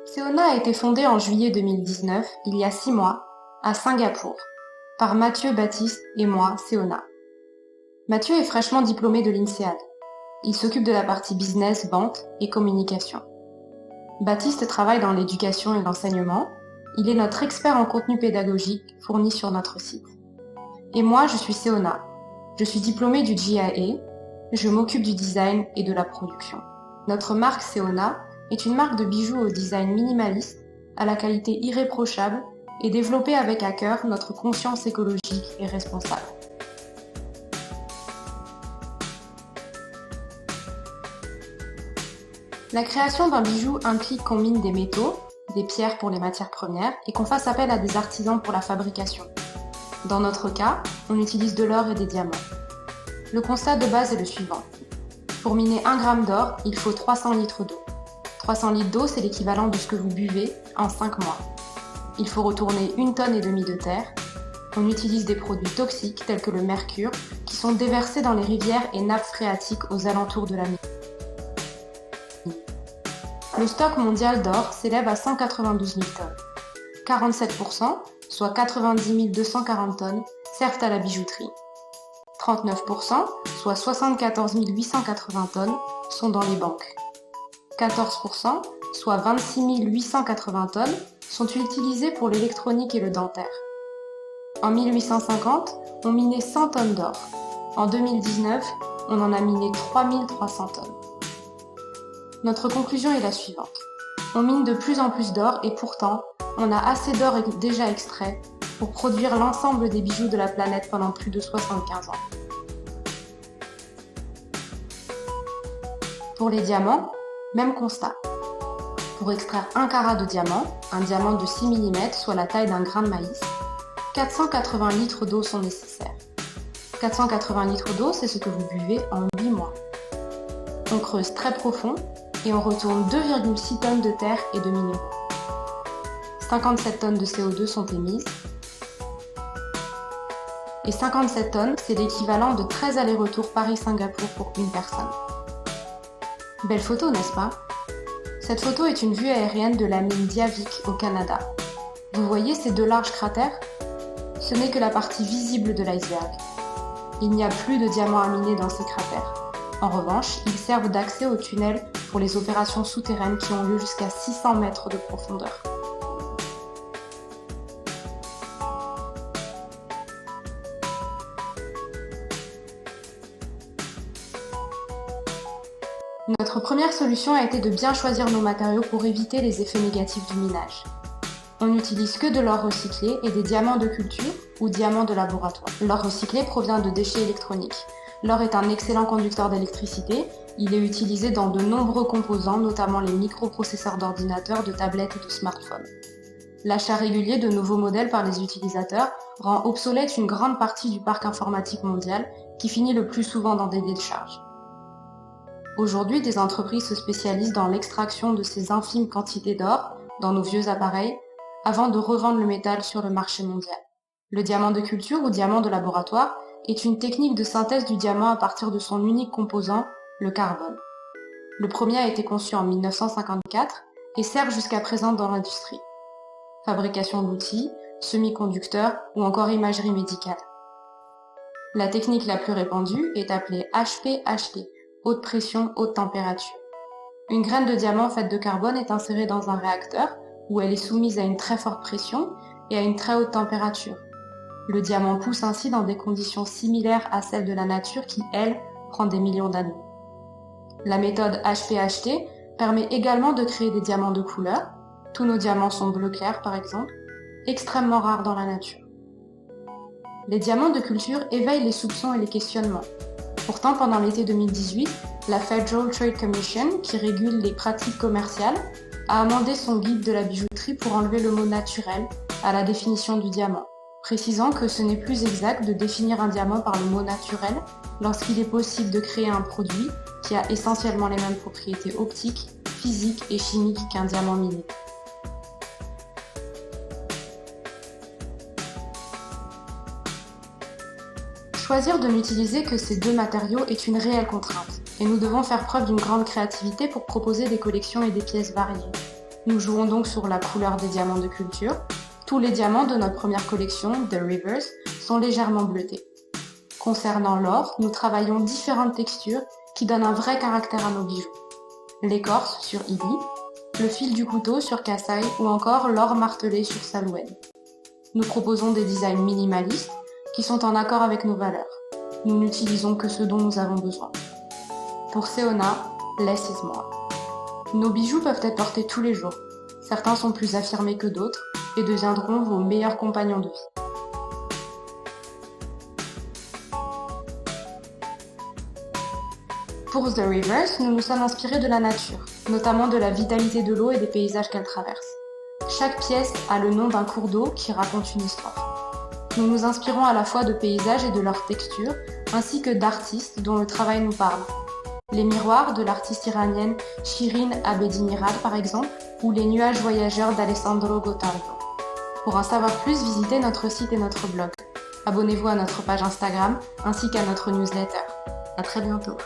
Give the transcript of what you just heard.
Seona a été fondée en juillet 2019, il y a 6 mois, à Singapour, par Mathieu Baptiste et moi, Seona. Mathieu est fraîchement diplômé de l'INSEAD. Il s'occupe de la partie business, vente et communication. Baptiste travaille dans l'éducation et l'enseignement. Il est notre expert en contenu pédagogique fourni sur notre site. Et moi, je suis Seona. Je suis diplômée du GIA. Je m'occupe du design et de la production. Notre marque Seona est une marque de bijoux au design minimaliste, à la qualité irréprochable et développée avec à cœur notre conscience écologique et responsable. La création d'un bijou implique qu'on mine des métaux, des pierres pour les matières premières et qu'on fasse appel à des artisans pour la fabrication. Dans notre cas, on utilise de l'or et des diamants. Le constat de base est le suivant. Pour miner 1 gramme d'or, il faut 300 litres d'eau. 300 litres d'eau, c'est l'équivalent de ce que vous buvez en 5 mois. Il faut retourner 1,5 tonne de terre. On utilise des produits toxiques tels que le mercure qui sont déversés dans les rivières et nappes phréatiques aux alentours de la mine. Le stock mondial d'or s'élève à 192 000 tonnes. 47%, soit 90 240 tonnes, servent à la bijouterie. 39%, soit 74 880 tonnes, sont dans les banques. 14%, soit 26 880 tonnes, sont utilisées pour l'électronique et le dentaire. En 1850, on minait 100 tonnes d'or. En 2019, on en a miné 3300 tonnes. Notre conclusion est la suivante. On mine de plus en plus d'or et pourtant, on a assez d'or déjà extrait pour produire l'ensemble des bijoux de la planète pendant plus de 75 ans. Pour les diamants, même constat. Pour extraire 1 carat de diamant, un diamant de 6 mm, soit la taille d'un grain de maïs, 480 litres d'eau sont nécessaires. 480 litres d'eau, c'est ce que vous buvez en 8 mois. On creuse très profond et on retourne 2,6 tonnes de terre et de minéraux. 57 tonnes de CO2 sont émises. Et 57 tonnes, c'est l'équivalent de 13 allers-retours Paris-Singapour pour une personne. Belle photo, n'est-ce pas? Cette photo est une vue aérienne de la mine Diavik au Canada. Vous voyez ces 2 larges cratères? Ce n'est que la partie visible de l'iceberg. Il n'y a plus de diamants à miner dans ces cratères. En revanche, ils servent d'accès aux tunnels pour les opérations souterraines qui ont lieu jusqu'à 600 mètres de profondeur. Notre première solution a été de bien choisir nos matériaux pour éviter les effets négatifs du minage. On n'utilise que de l'or recyclé et des diamants de culture ou diamants de laboratoire. L'or recyclé provient de déchets électroniques. L'or est un excellent conducteur d'électricité. Il est utilisé dans de nombreux composants, notamment les microprocesseurs d'ordinateurs, de tablettes et de smartphones. L'achat régulier de nouveaux modèles par les utilisateurs rend obsolète une grande partie du parc informatique mondial qui finit le plus souvent dans des décharges. Aujourd'hui, des entreprises se spécialisent dans l'extraction de ces infimes quantités d'or dans nos vieux appareils avant de revendre le métal sur le marché mondial. Le diamant de culture ou diamant de laboratoire est une technique de synthèse du diamant à partir de son unique composant, le carbone. Le premier a été conçu en 1954 et sert jusqu'à présent dans l'industrie. Fabrication d'outils, semi-conducteurs ou encore imagerie médicale. La technique la plus répandue est appelée HPHT, haute pression, haute température. Une graine de diamant faite de carbone est insérée dans un réacteur où elle est soumise à une très forte pression et à une très haute température. Le diamant pousse ainsi dans des conditions similaires à celles de la nature qui, elle, prend des millions d'années. La méthode HPHT permet également de créer des diamants de couleur. Tous nos diamants sont bleu clair par exemple, extrêmement rares dans la nature. Les diamants de culture éveillent les soupçons et les questionnements. Pourtant, pendant l'été 2018, la Federal Trade Commission, qui régule les pratiques commerciales, a amendé son guide de la bijouterie pour enlever le mot naturel à la définition du diamant, précisant que ce n'est plus exact de définir un diamant par le mot naturel lorsqu'il est possible de créer un produit qui a essentiellement les mêmes propriétés optiques, physiques et chimiques qu'un diamant miné. Choisir de n'utiliser que ces 2 matériaux est une réelle contrainte, et nous devons faire preuve d'une grande créativité pour proposer des collections et des pièces variées. Nous jouons donc sur la couleur des diamants de culture. Tous les diamants de notre première collection, The Rivers, sont légèrement bleutés. Concernant l'or, nous travaillons différentes textures qui donnent un vrai caractère à nos bijoux. L'écorce sur Ibi, le fil du couteau sur Kasai ou encore l'or martelé sur Salouen. Nous proposons des designs minimalistes qui sont en accord avec nos valeurs. Nous n'utilisons que ce dont nous avons besoin. Pour Seona, less is more. Nos bijoux peuvent être portés tous les jours. Certains sont plus affirmés que d'autres et deviendront vos meilleurs compagnons de vie. Pour The Rivers, nous nous sommes inspirés de la nature, notamment de la vitalité de l'eau et des paysages qu'elle traverse. Chaque pièce a le nom d'un cours d'eau qui raconte une histoire. Nous nous inspirons à la fois de paysages et de leur texture, ainsi que d'artistes dont le travail nous parle. Les miroirs de l'artiste iranienne Shirin Abedi-Mirad par exemple, ou les nuages voyageurs d'Alessandro Gottardo. Pour en savoir plus, visitez notre site et notre blog. Abonnez-vous à notre page Instagram ainsi qu'à notre newsletter. À très bientôt.